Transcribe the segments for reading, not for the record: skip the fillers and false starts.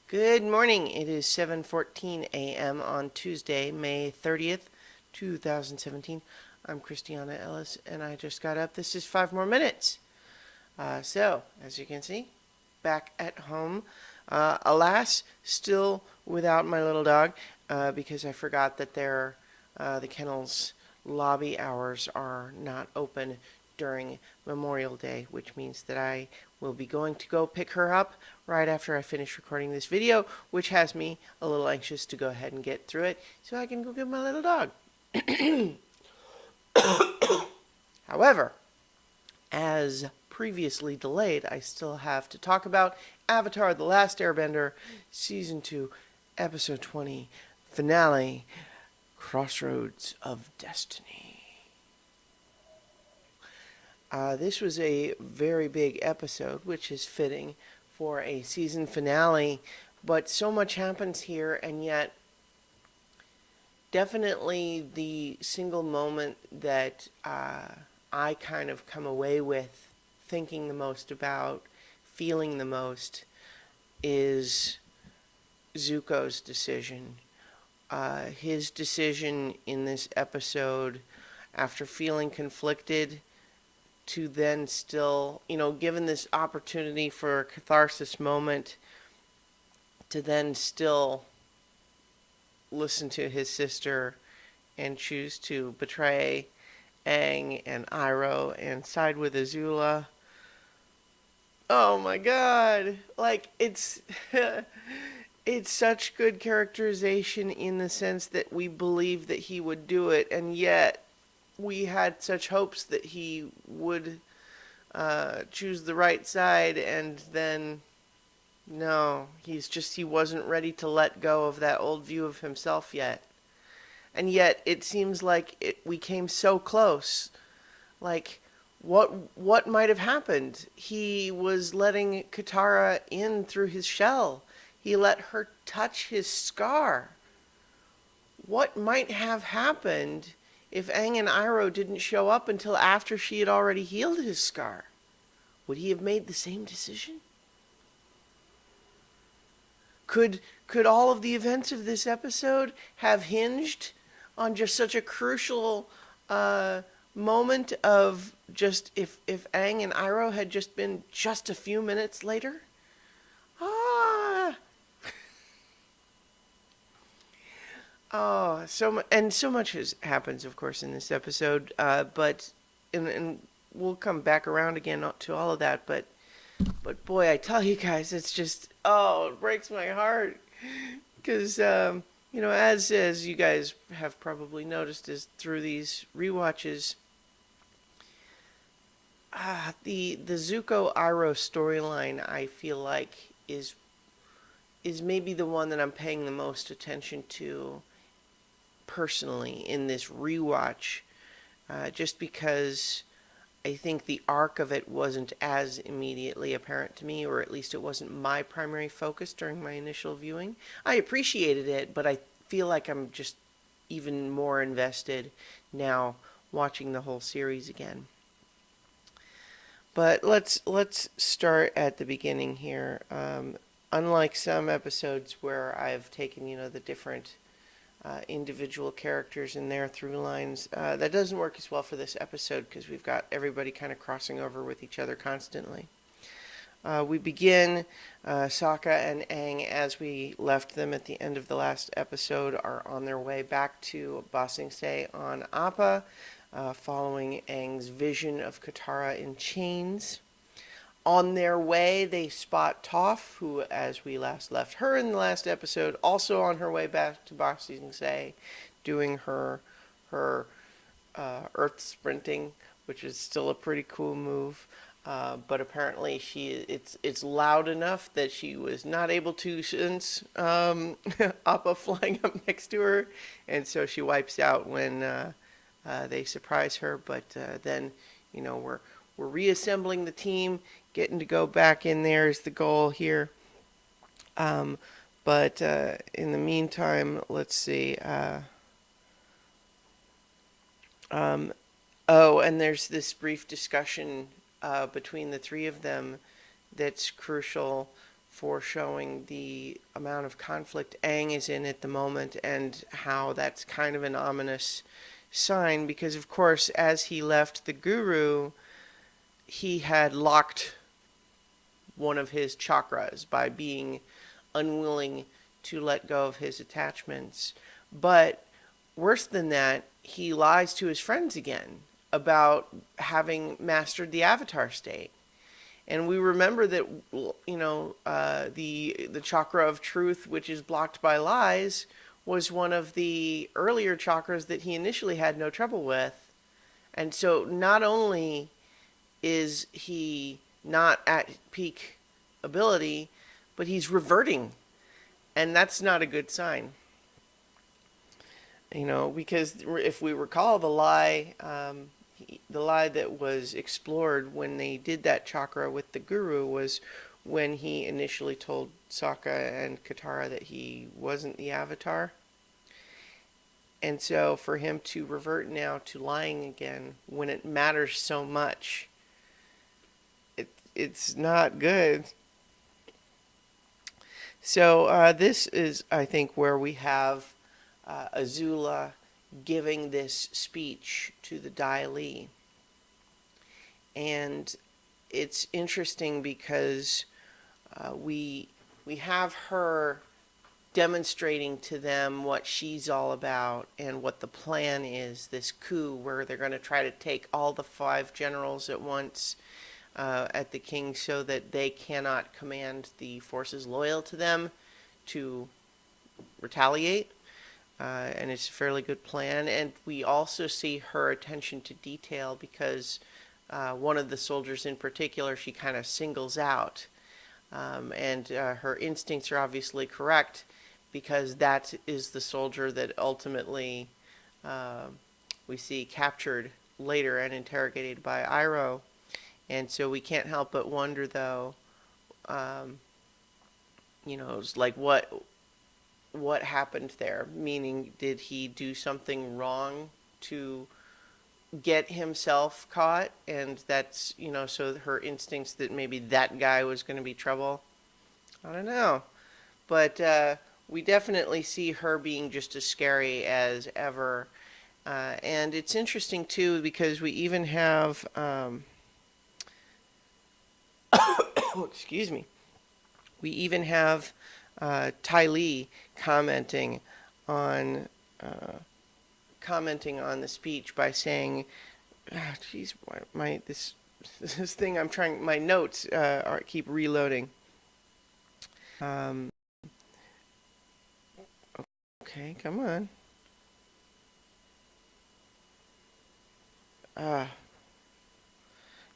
Good morning. It is 7:14 a.m. on Tuesday, May 30th, 2017. I'm Christiana Ellis, and I just got up. This is 5 more minutes. As you can see, back at home. Alas, still without my little dog, because I forgot that the kennel's lobby hours are not open during Memorial Day, which means that I will be going to go pick her up right after I finish recording this video, which has me a little anxious to go ahead and get through it so I can go get my little dog. However, as previously delayed, I still have to talk about Avatar: The Last Airbender, Season 2, Episode 20, Finale, Crossroads of Destiny. This was a very big episode, which is fitting for a season finale, but so much happens here, and yet definitely the single moment that I kind of come away with thinking the most about, feeling the most, is Zuko's decision. His decision in this episode, after feeling conflicted, to then still, given this opportunity for a catharsis moment, to then still listen to his sister and choose to betray Aang and Iroh and side with Azula. Oh my god. It's it's such good characterization in the sense that we believe that he would do it, and yet we had such hopes that he would choose the right side, and then no, he wasn't ready to let go of that old view of himself yet. And yet it seems like we came so close. Like, what might have happened? He was letting Katara in through his shell. He let her touch his scar. What might have happened if Aang and Iroh didn't show up until after she had already healed his scar? Would he have made the same decision? Could all of the events of this episode have hinged on just such a crucial moment of just if Aang and Iroh had just been just a few minutes later? Ah. Oh, so much happens, of course, in this episode. But and we'll come back around again to all of that. But boy, I tell you guys, it's just it breaks my heart because as you guys have probably noticed, is through these rewatches, the Zuko Iroh storyline, I feel like is maybe the one that I'm paying the most attention to personally in this rewatch, just because I think the arc of it wasn't as immediately apparent to me, or at least it wasn't my primary focus during my initial viewing. I appreciated it, but I feel like I'm just even more invested now watching the whole series again. But let's start at the beginning here. Unlike some episodes where I've taken the different individual characters and their through lines, that doesn't work as well for this episode because we've got everybody kind of crossing over with each other constantly. We begin, Sokka and Aang, as we left them at the end of the last episode, are on their way back to Ba Sing Se on Appa, following Aang's vision of Katara in chains. On their way, they spot Toph, who, as we last left her in the last episode, also on her way back to Ba Sing Se, doing her earth sprinting, which is still a pretty cool move. But apparently it's loud enough that she was not able to sense Appa flying up next to her, and so she wipes out when they surprise her. But then we're reassembling the team, getting to go back in there is the goal here. But in the meantime, let's see. And there's this brief discussion between the three of them that's crucial showing the amount of conflict Aang is in at the moment, and how that's kind of an ominous sign, because of course as he left the guru, he had locked one of his chakras by being unwilling to let go of his attachments. But worse than that, he lies to his friends again about having mastered the avatar state. And we remember that, the chakra of truth, which is blocked by lies, was one of the earlier chakras that he initially had no trouble with. And so not only is he not at peak ability, but he's reverting. And that's not a good sign. Because if we recall, the lie that was explored when they did that chakra with the guru was when he initially told Sokka and Katara that he wasn't the avatar. And so for him to revert now to lying again when it matters so much, it's not good. So this is, I think, where we have Azula giving this speech to the Dai Li. And it's interesting because we have her demonstrating to them what she's all about and what the plan is, this coup where they're going to try to take all the 5 generals at once at the king, so that they cannot command the forces loyal to them to retaliate. And it's a fairly good plan. And we also see her attention to detail, because one of the soldiers in particular she kind of singles out. And her instincts are obviously correct, because that is the soldier that ultimately we see captured later and interrogated by Iroh. And so we can't help but wonder, though, it's like what happened there? Meaning, did he do something wrong to get himself caught? And that's, so her instincts that maybe that guy was going to be trouble? I don't know. But we definitely see her being just as scary as ever. And it's interesting, too, because we even have... excuse me. We even have Ty Lee commenting on the speech by saying, "Geez, this thing I'm trying, my notes keep reloading." Okay, come on.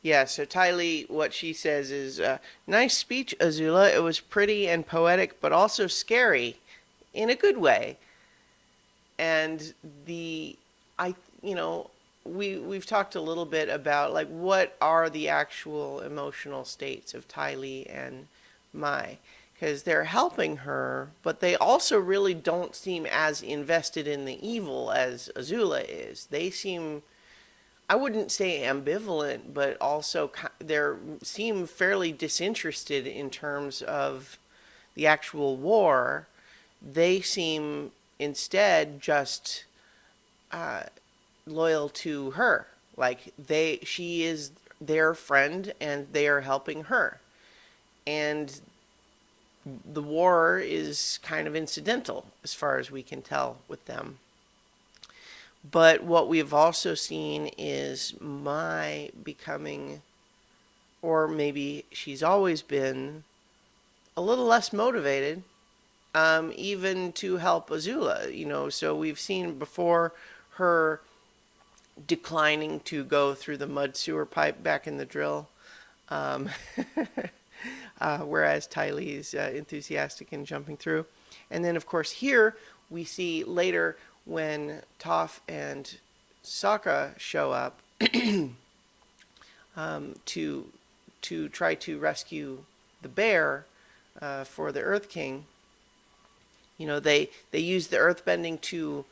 Yeah, so Ty Lee, what she says is, nice speech, Azula. It was pretty and poetic, but also scary, in a good way. And we've talked a little bit about, like, what are the actual emotional states of Ty Lee and Mai. Because they're helping her, but they also really don't seem as invested in the evil as Azula is. They seem... I wouldn't say ambivalent, but also they seem fairly disinterested in terms of the actual war. They seem instead just loyal to her. Like she is their friend and they are helping her. And the war is kind of incidental as far as we can tell with them. But what we've also seen is Mai becoming, or maybe she's always been, a little less motivated, even to help Azula. So we've seen before her declining to go through the mud sewer pipe back in the drill, whereas Ty Lee's enthusiastic in jumping through. And then, of course, here we see later, when Toph and Sokka show up to try to rescue the bear for the Earth King, they use the earthbending to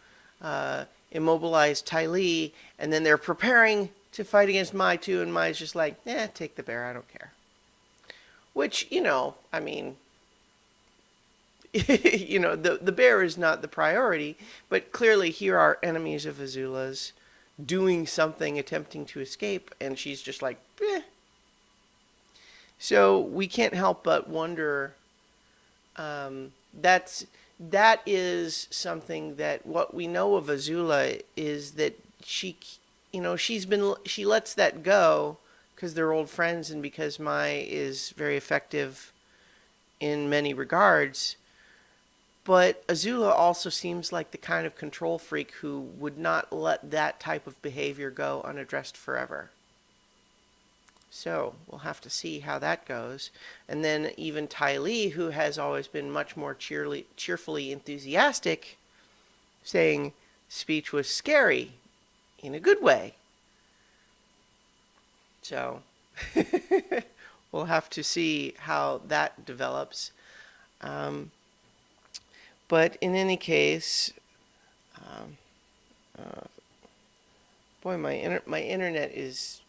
immobilize Ty Lee, and then they're preparing to fight against Mai too, and Mai's just like, take the bear, I don't care. Which, I mean, You know, the bear is not the priority, but clearly here are enemies of Azula's doing something, attempting to escape, and she's just like, eh. So we can't help but wonder. That is something that what we know of Azula is that she, you know, she lets that go because they're old friends and because Mai is very effective in many regards. But Azula also seems like the kind of control freak who would not let that type of behavior go unaddressed forever. So we'll have to see how that goes. And then even Ty Lee, who has always been much more cheerfully enthusiastic, saying speech was scary in a good way. So we'll have to see how that develops. But in any case, boy, my internet is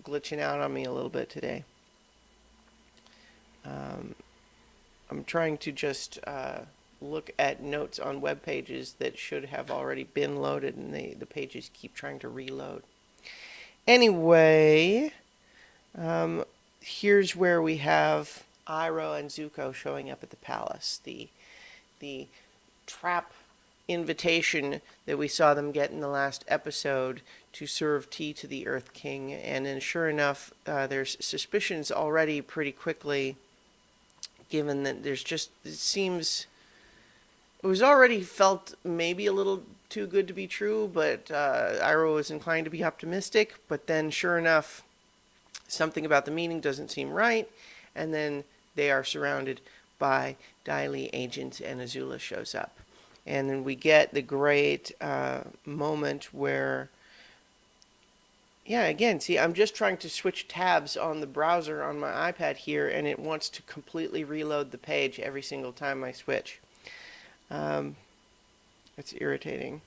glitching out on me a little bit today. I'm trying to just look at notes on web pages that should have already been loaded, and the pages keep trying to reload. Anyway, here's where we have Iroh and Zuko showing up at the palace. The trap invitation that we saw them get in the last episode to serve tea to the Earth King, and then sure enough, there's suspicions already pretty quickly, given that it was already felt maybe a little too good to be true, but Iroh was inclined to be optimistic, but then sure enough, something about the meeting doesn't seem right, and then they are surrounded by Dai Li agents and Azula shows up. And then we get the great moment where, yeah, again, see, I'm just trying to switch tabs on the browser on my iPad here, and it wants to completely reload the page every single time I switch. It's irritating.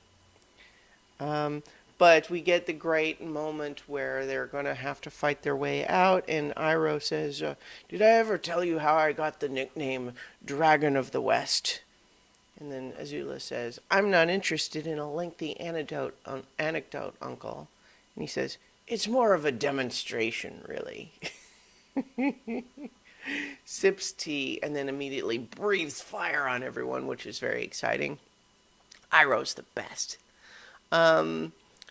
But we get the great moment where they're going to have to fight their way out, and Iroh says, did I ever tell you how I got the nickname Dragon of the West? And then Azula says, I'm not interested in a lengthy anecdote, Uncle. And he says, it's more of a demonstration, really. Sips tea and then immediately breathes fire on everyone, which is very exciting. Iroh's the best.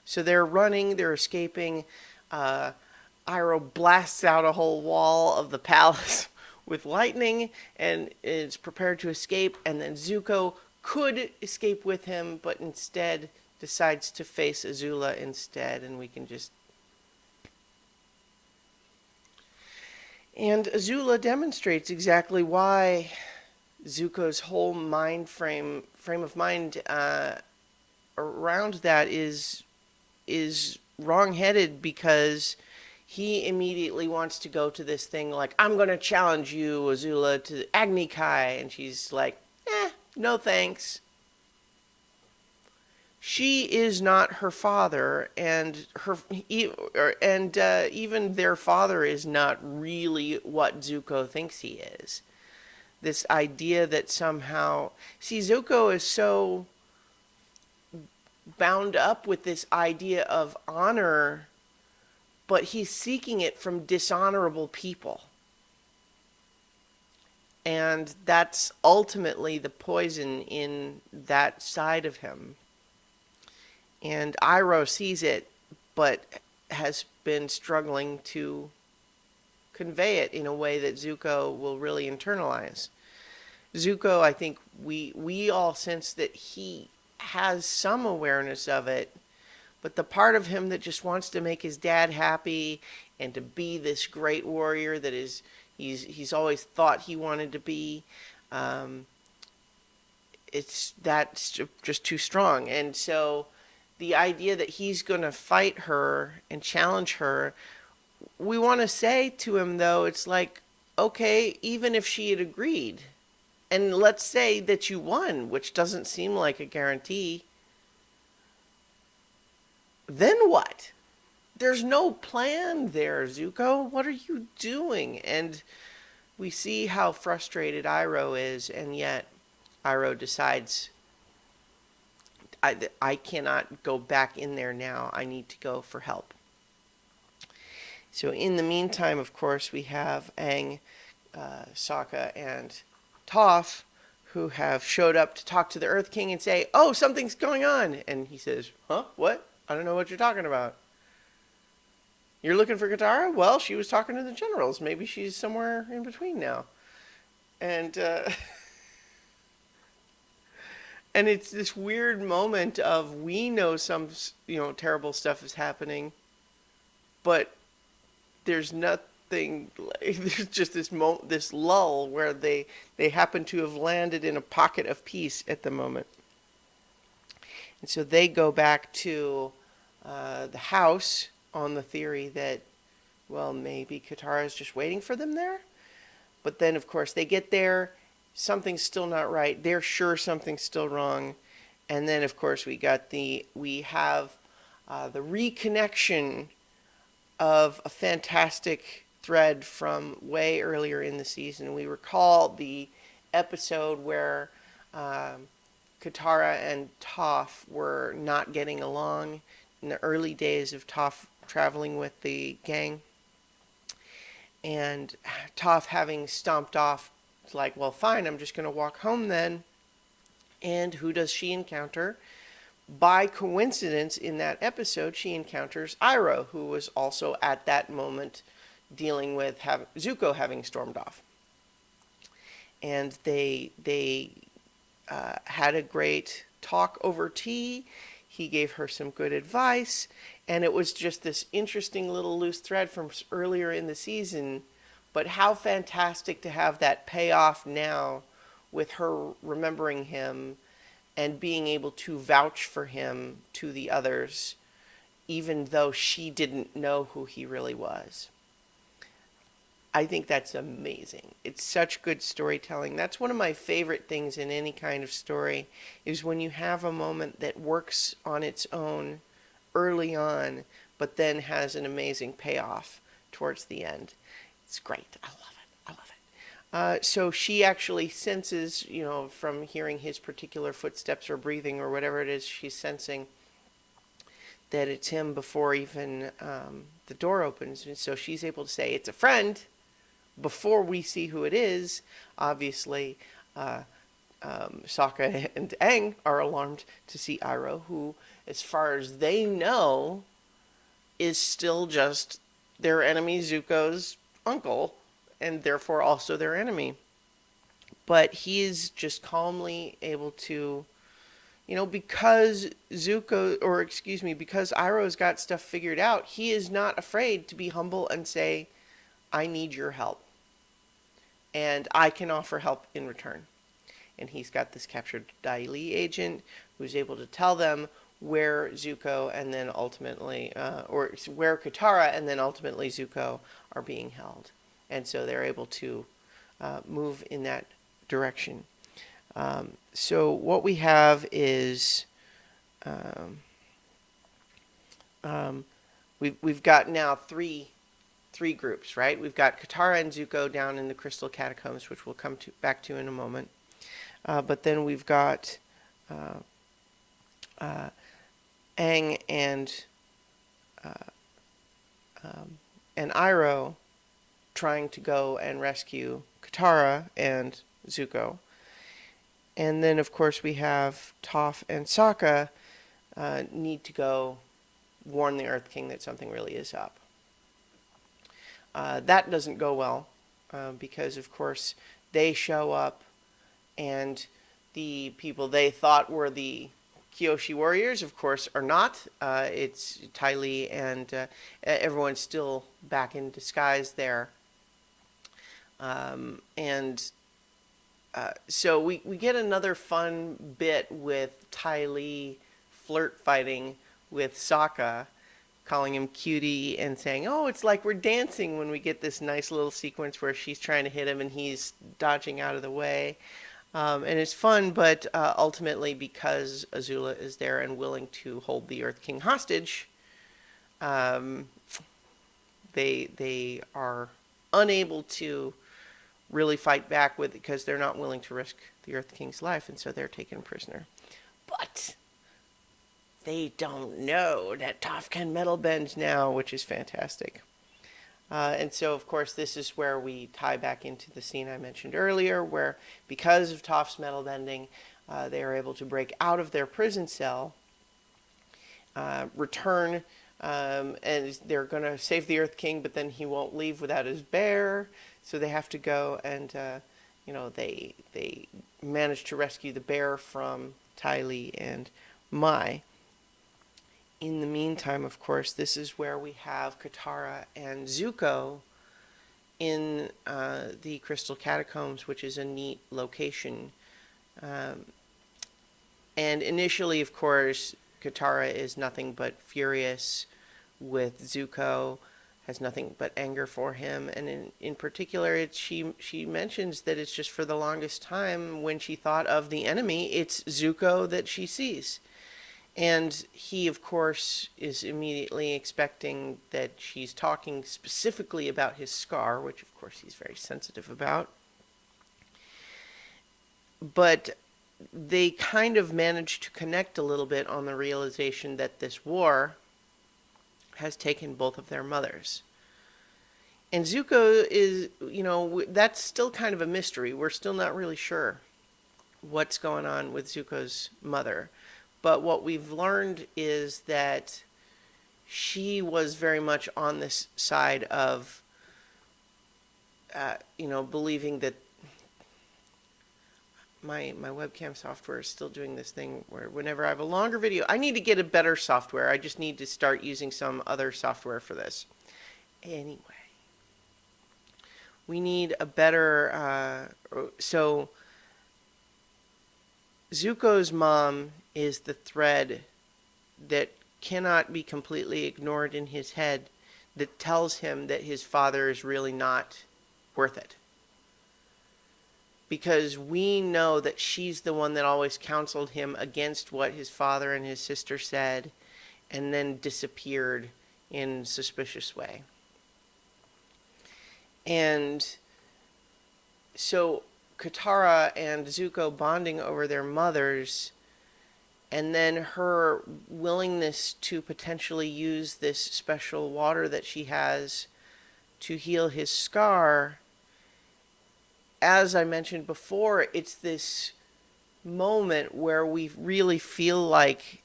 So they're running, they're escaping. Iroh blasts out a whole wall of the palace with lightning and is prepared to escape. And then Zuko could escape with him, but instead decides to face Azula instead. And we can just... And Azula demonstrates exactly why Zuko's whole frame of mind around that is wrong-headed, because he immediately wants to go to this thing like, I'm going to challenge you, Azula, to Agni Kai. And she's like, no thanks. She is not her father, and even their father is not really what Zuko thinks he is. This idea that somehow... See, Zuko is so bound up with this idea of honor, but he's seeking it from dishonorable people. And that's ultimately the poison in that side of him. And Iroh sees it, but has been struggling to convey it in a way that Zuko will really internalize. Zuko, I think we all sense that he has some awareness of it, but the part of him that just wants to make his dad happy and to be this great warrior that he's always thought he wanted to be, that's just too strong. And so the idea that he's going to fight her and challenge her, we want to say to him, though, it's like, okay, even if she had agreed, and let's say that you won, which doesn't seem like a guarantee, then what? There's no plan there, Zuko. What are you doing? And we see how frustrated Iroh is, and yet Iroh decides, I cannot go back in there now. I need to go for help. So in the meantime, of course, we have Aang, Sokka, and Toph, who have showed up to talk to the Earth King and say, "Oh, something's going on." And he says, "Huh? What? I don't know what you're talking about. You're looking for Katara? Well, she was talking to the generals. Maybe she's somewhere in between now." And and it's this weird moment of, we know some, terrible stuff is happening, but there's nothing. There's just this lull where they happen to have landed in a pocket of peace at the moment. And so they go back to the house on the theory that, well, maybe Katara is just waiting for them there. But then, of course, they get there. Something's still not right. They're sure something's still wrong. And then, of course, we have the reconnection of a fantastic thread from way earlier in the season. We recall the episode where Katara and Toph were not getting along in the early days of Toph traveling with the gang. And Toph, having stomped off, is like, well, fine, I'm just going to walk home then. And who does she encounter? By coincidence, in that episode, she encounters Iroh, who was also at that moment dealing with Zuko having stormed off. And they had a great talk over tea. He gave her some good advice. And it was just this interesting little loose thread from earlier in the season. But how fantastic to have that payoff now, with her remembering him and being able to vouch for him to the others, even though she didn't know who he really was. I think that's amazing. It's such good storytelling. That's one of my favorite things in any kind of story, is when you have a moment that works on its own early on, but then has an amazing payoff towards the end. It's great. I love it. I love it. So she actually senses, from hearing his particular footsteps or breathing or whatever it is she's sensing, that it's him before even the door opens. And so she's able to say, it's a friend, before we see who it is. Obviously, Sokka and Aang are alarmed to see Iroh, who, as far as they know, is still just their enemy Zuko's uncle, and therefore also their enemy. But he is just calmly able to, because because Iroh's got stuff figured out, he is not afraid to be humble and say, I need your help, and I can offer help in return. And he's got this captured Dai Li agent who's able to tell them where Zuko and then ultimately, or where Katara and then ultimately Zuko are being held. And so they're able to move in that direction. So what we have is, we've got now three groups, right? We've got Katara and Zuko down in the Crystal Catacombs, which we'll come back to in a moment. But then we've got Aang and Iroh trying to go and rescue Katara and Zuko. And then, of course, we have Toph and Sokka need to go warn the Earth King that something really is up. That doesn't go well, because, of course, they show up, and the people they thought were the Kyoshi warriors, of course, are not. It's Ty Lee, and everyone's still back in disguise there. So we get another fun bit with Ty Lee flirt fighting with Sokka, calling him cutie and saying, oh, it's like we're dancing, when we get this nice little sequence where she's trying to hit him and he's dodging out of the way. And it's fun, but ultimately, because Azula is there and willing to hold the Earth King hostage, they are unable to really fight back with it because they're not willing to risk the Earth King's life, and so they're taken prisoner. But they don't know that Toph can metal bend now, which is fantastic. And so, of course, this is where we tie back into the scene I mentioned earlier, where because of Toph's metal bending, they are able to break out of their prison cell, return, and they're going to save the Earth King, but then he won't leave without his bear. So they have to go and, they manage to rescue the bear from Ty Lee and Mai. In the meantime, of course, this is where we have Katara and Zuko in the Crystal Catacombs, which is a neat location. And initially, of course, Katara is nothing but furious with Zuko, has nothing but anger for him. And in particular, she mentions that it's just for the longest time when she thought of the enemy, it's Zuko that she sees. And he, of course, is immediately expecting that she's talking specifically about his scar, which, of course, he's very sensitive about. But they kind of managed to connect a little bit on the realization that this war has taken both of their mothers. And Zuko is, that's still kind of a mystery. We're still not really sure what's going on with Zuko's mother. But what we've learned is that she was very much on this side of, believing that my webcam software is still doing this thing where whenever I have a longer video, I need to get a better software. I just need to start using some other software for this. Anyway, we need a better, so Zuko's mom is the thread that cannot be completely ignored in his head that tells him that his father is really not worth it. Because we know that she's the one that always counseled him against what his father and his sister said and then disappeared in a suspicious way. And so Katara and Zuko bonding over their mothers, and then her willingness to potentially use this special water that she has to heal his scar. As I mentioned before, it's this moment where we really feel like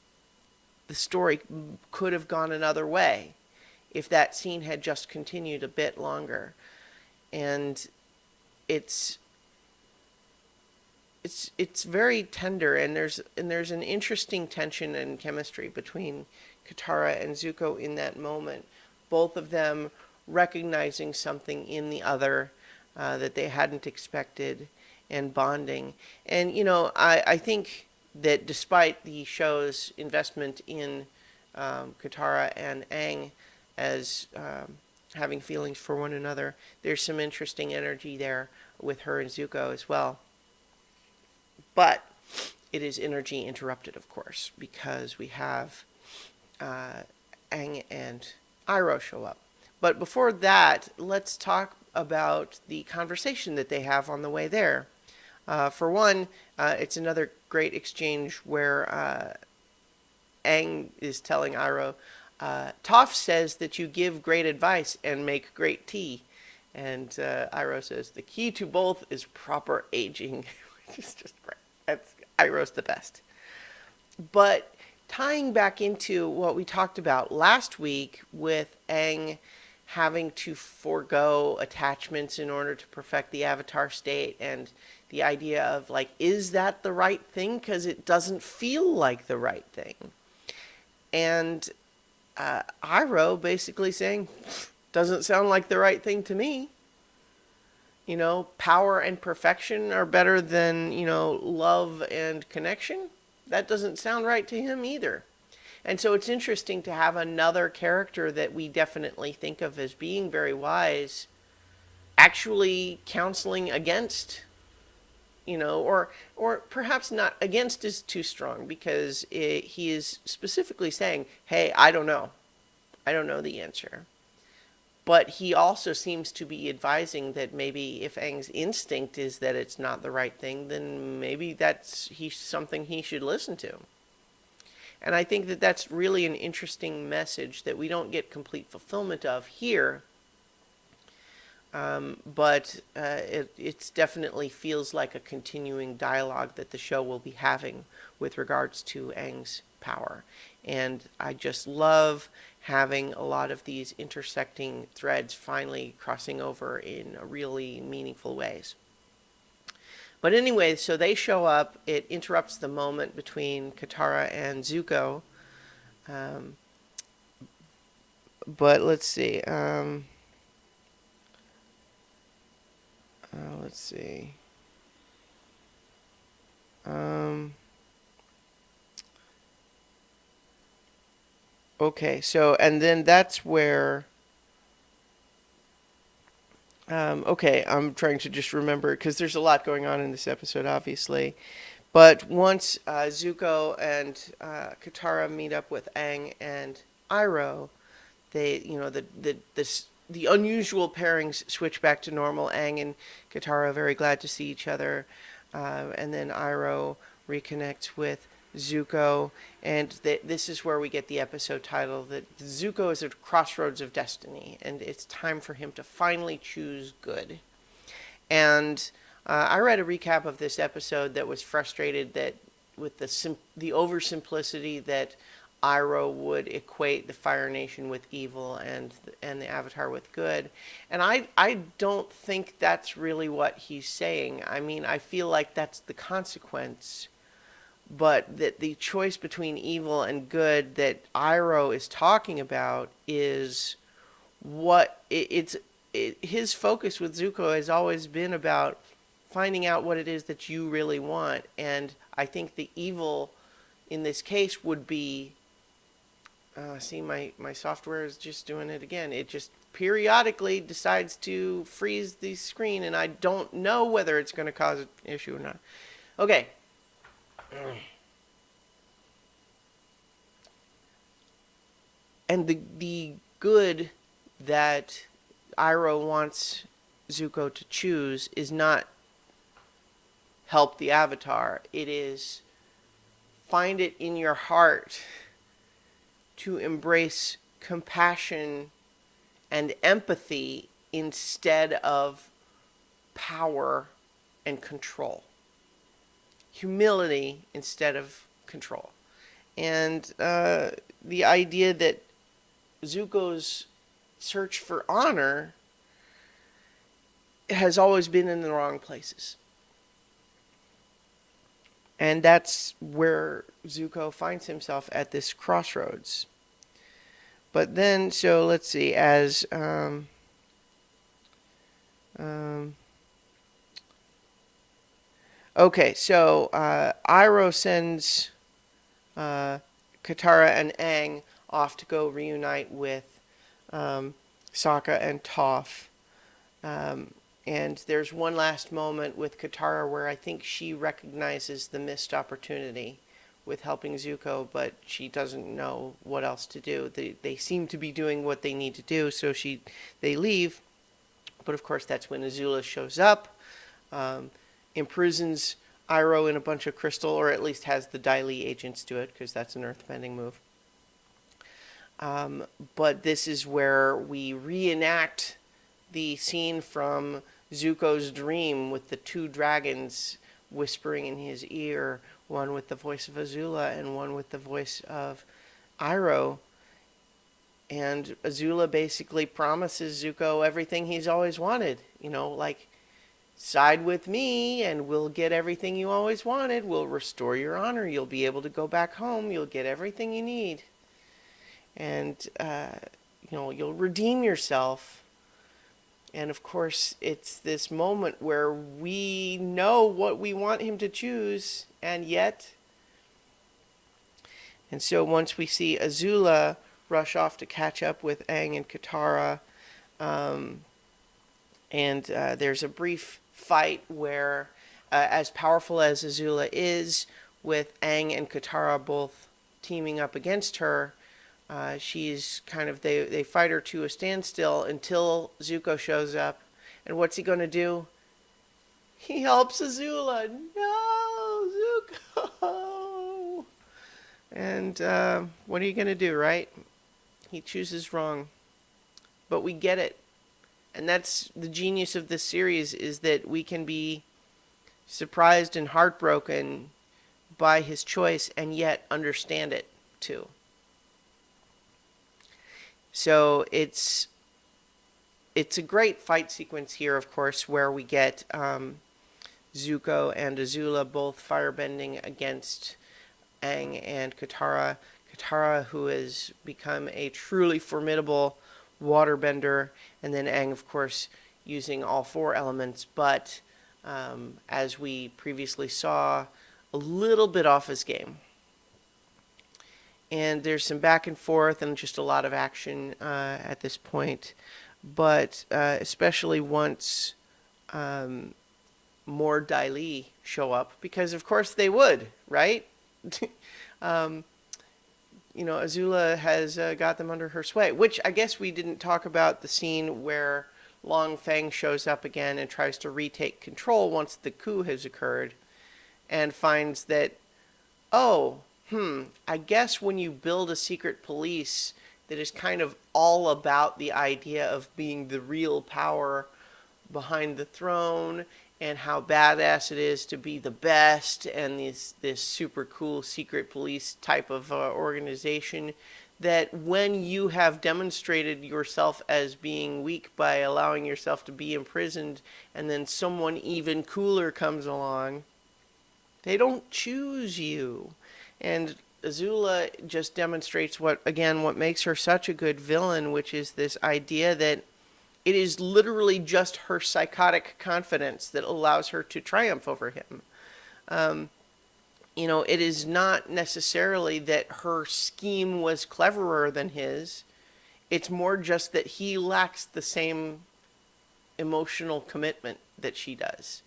the story could have gone another way if that scene had just continued a bit longer. And it's very tender, and there's an interesting tension and chemistry between Katara and Zuko in that moment. Both of them recognizing something in the other that they hadn't expected, and bonding. And I think that despite the show's investment in Katara and Aang as having feelings for one another, there's some interesting energy there with her and Zuko as well. But it is energy interrupted, of course, because we have Aang and Iroh show up. But before that, let's talk about the conversation that they have on the way there. For one, it's another great exchange where Aang is telling Iroh, Toph says that you give great advice and make great tea. And Iroh says, the key to both is proper aging, which is just great. Iroh's the best. But tying back into what we talked about last week with Aang having to forego attachments in order to perfect the avatar state, and the idea of is that the right thing? Because it doesn't feel like the right thing. And Iroh basically saying, doesn't sound like the right thing to me. Power and perfection are better than, love and connection. That doesn't sound right to him either. And so it's interesting to have another character that we definitely think of as being very wise, actually counseling against, or perhaps not against is too strong, because he is specifically saying, hey, I don't know. I don't know the answer. But he also seems to be advising that maybe if Aang's instinct is that it's not the right thing, then maybe that's something he should listen to. And I think that that's really an interesting message that we don't get complete fulfillment of here. But it definitely feels like a continuing dialogue that the show will be having with regards to Aang's power. And I just love having a lot of these intersecting threads finally crossing over in really meaningful ways. But anyway, so they show up. It interrupts the moment between Katara and Zuko. But let's see. Let's see. Okay, so, and then that's where, okay, I'm trying to just remember, because there's a lot going on in this episode, obviously. But once Zuko and Katara meet up with Aang and Iroh, they, the unusual pairings switch back to normal. Aang and Katara are very glad to see each other. And then Iroh reconnects with Zuko. And this is where we get the episode title, that Zuko is at Crossroads of Destiny. And it's time for him to finally choose good. And I read a recap of this episode that was frustrated that with the oversimplicity that Iroh would equate the Fire Nation with evil and the Avatar with good. And I don't think that's really what he's saying. I mean, I feel like that's the consequence. But that the choice between evil and good that Iroh is talking about is what his focus with Zuko has always been about finding out what it is that you really want. And I think the evil in this case would be, see, my software is just doing it again. It just periodically decides to freeze the screen, and I don't know whether it's going to cause an issue or not. Okay. And the good that Iroh wants Zuko to choose is not help the Avatar. It is find it in your heart to embrace compassion and empathy instead of power and control. Humility instead of control. And the idea that Zuko's search for honor has always been in the wrong places. And that's where Zuko finds himself at this crossroads. But then, so let's see, as okay, so Iroh sends Katara and Aang off to go reunite with Sokka and Toph. And there's one last moment with Katara where I think she recognizes the missed opportunity with helping Zuko, but she doesn't know what else to do. They seem to be doing what they need to do, so they leave. But of course, that's when Azula shows up, imprisons Iroh in a bunch of crystal, or at least has the Dai Li agents do it, because that's an earthbending move. But this is where we reenact the scene from Zuko's dream with the two dragons whispering in his ear, one with the voice of Azula and one with the voice of Iroh. And Azula basically promises Zuko everything he's always wanted. You know, like, side with me and we'll get everything you always wanted. We'll restore your honor. You'll be able to go back home. You'll get everything you need. And, you'll redeem yourself. And of course, it's this moment where we know what we want him to choose, and yet. And so once we see Azula rush off to catch up with Aang and Katara, there's a brief fight where, as powerful as Azula is, with Aang and Katara both teaming up against her, She's kind of, they fight her to a standstill until Zuko shows up. And what's he going to do? He helps Azula. No, Zuko! And what are you going to do, right? He chooses wrong. But we get it. And that's the genius of this series, is that we can be surprised and heartbroken by his choice and yet understand it too. So it's a great fight sequence here, of course, where we get Zuko and Azula both firebending against Aang and Katara. Katara, who has become a truly formidable waterbender, and then Aang, of course, using all four elements, but as we previously saw, a little bit off his game. And there's some back and forth and just a lot of action at this point, but especially once more Dai Li show up, because of course they would, right? Azula has got them under her sway, which I guess we didn't talk about the scene where Long Feng shows up again and tries to retake control once the coup has occurred, and finds that, I guess when you build a secret police that is kind of all about the idea of being the real power behind the throne and how badass it is to be the best, and this super cool secret police type of organization, that when you have demonstrated yourself as being weak by allowing yourself to be imprisoned, and then someone even cooler comes along, they don't choose you. And Azula just demonstrates what makes her such a good villain, which is this idea that it is literally just her psychotic confidence that allows her to triumph over him. It is not necessarily that her scheme was cleverer than his. It's more just that he lacks the same emotional commitment that she does.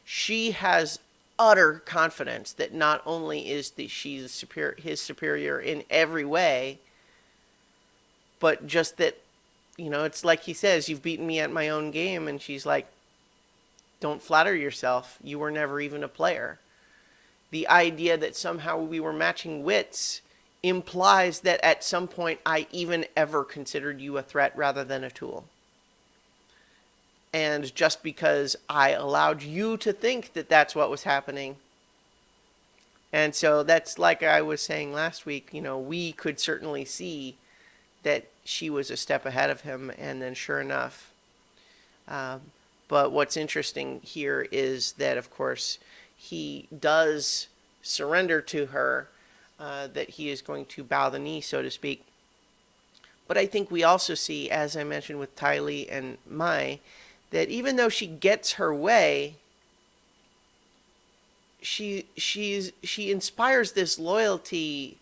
She has utter confidence that not only is she's his superior in every way, but just that, it's like he says, you've beaten me at my own game. And she's like, don't flatter yourself. You were never even a player. The idea that somehow we were matching wits implies that at some point I even ever considered you a threat rather than a tool. And just because I allowed you to think that that's what was happening. And so that's, like I was saying last week, we could certainly see that she was a step ahead of him, and then sure enough. But what's interesting here is that, of course, he does surrender to her, that he is going to bow the knee, so to speak. But I think we also see, as I mentioned with Ty Lee and Mai, that even though she gets her way, she inspires this loyalty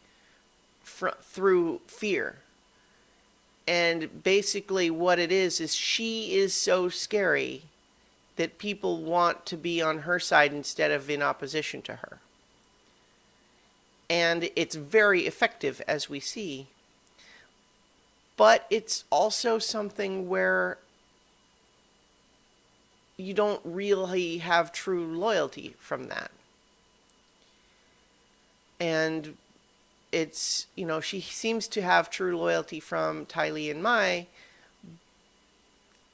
through fear. And basically what it is she is so scary that people want to be on her side instead of in opposition to her. And it's very effective, as we see. But it's also something where you don't really have true loyalty from that. And it's, she seems to have true loyalty from Ty Lee and Mai,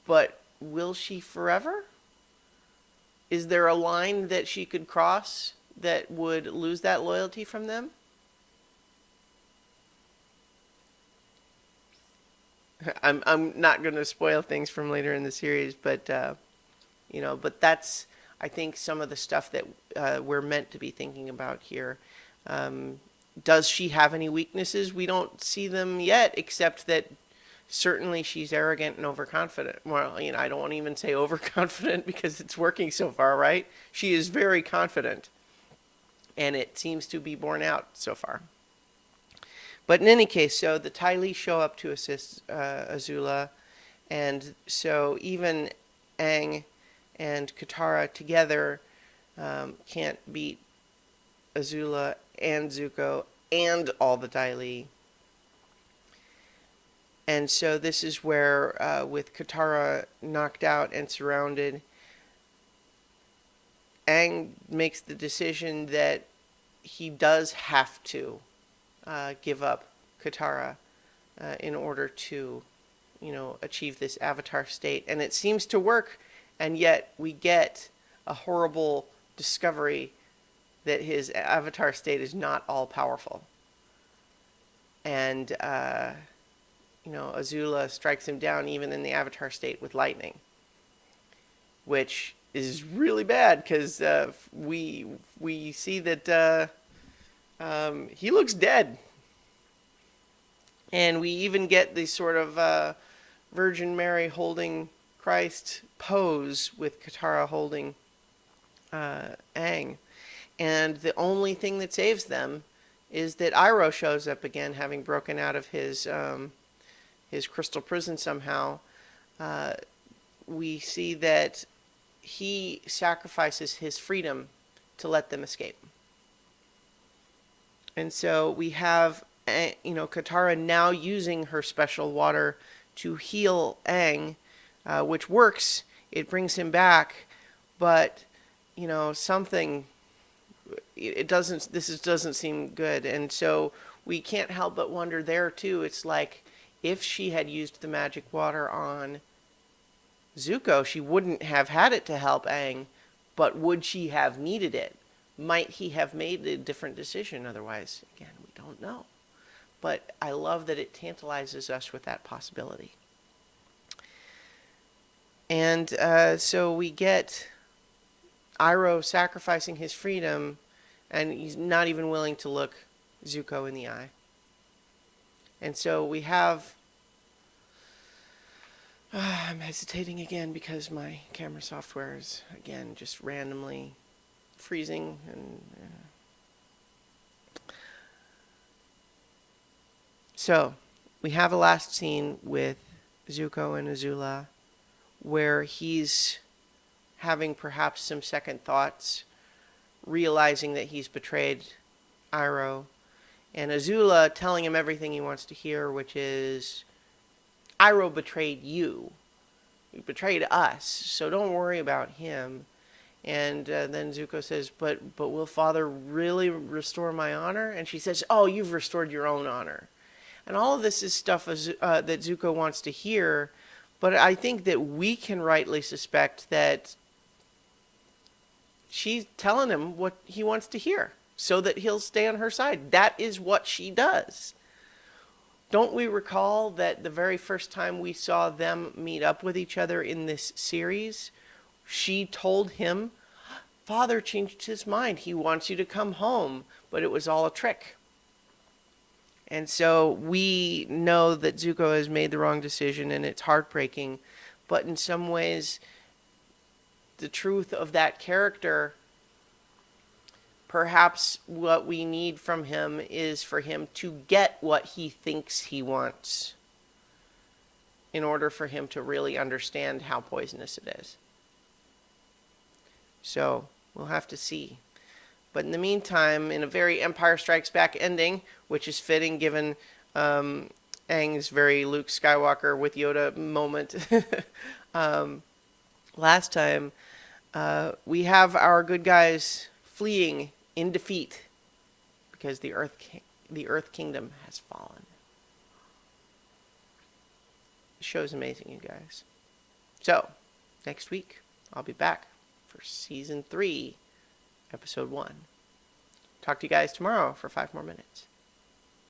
but will she forever? Is there a line that she could cross that would lose that loyalty from them? I'm not going to spoil things from later in the series, but but that's, I think, some of the stuff that we're meant to be thinking about here. Does she have any weaknesses? We don't see them yet, except that certainly she's arrogant and overconfident. Well, I don't want to even say overconfident because it's working so far, right? She is very confident, and it seems to be borne out so far. But in any case, so the Ty Lee show up to assist Azula, and so even Aang and Katara together can't beat Azula and Zuko and all the Dai Li. And so this is where, with Katara knocked out and surrounded, Aang makes the decision that he does have to give up Katara in order to, achieve this avatar state. And it seems to work, and yet we get a horrible discovery that his avatar state is not all powerful. And, Azula strikes him down even in the avatar state with lightning, which is really bad because we see that he looks dead. And we even get the sort of Virgin Mary holding Christ pose with Katara holding Aang. And the only thing that saves them is that Iroh shows up again, having broken out of his crystal prison somehow. We see that he sacrifices his freedom to let them escape. And so we have, Katara now using her special water to heal Aang, which works. It brings him back, but, something, this doesn't seem good. And so we can't help but wonder there too. It's like, if she had used the magic water on Zuko, she wouldn't have had it to help Aang, but would she have needed it? Might he have made a different decision otherwise? Again, we don't know. But I love that it tantalizes us with that possibility. And so we get Iroh sacrificing his freedom, and he's not even willing to look Zuko in the eye. And so we have... I'm hesitating again because my camera software is, again, just randomly freezing. And so we have a last scene with Zuko and Azula where he's having perhaps some second thoughts, realizing that he's betrayed Iroh, and Azula telling him everything he wants to hear, which is, Iroh betrayed you. He betrayed us, so don't worry about him. And then Zuko says, but will Father really restore my honor? And she says, oh, you've restored your own honor. And all of this is stuff that Zuko wants to hear, but I think that we can rightly suspect that she's telling him what he wants to hear so that he'll stay on her side. That is what she does. Don't we recall that the very first time we saw them meet up with each other in this series, she told him, Father changed his mind. He wants you to come home, but it was all a trick. And so we know that Zuko has made the wrong decision, and it's heartbreaking. But in some ways, the truth of that character, perhaps what we need from him is for him to get what he thinks he wants in order for him to really understand how poisonous it is. So we'll have to see. But in the meantime, in a very Empire Strikes Back ending, which is fitting given Aang's very Luke Skywalker with Yoda moment last time, we have our good guys fleeing in defeat because the Earth Kingdom has fallen. The show's amazing, you guys. So, next week, I'll be back for Season 3, Episode 1. Talk to you guys tomorrow for 5 more minutes.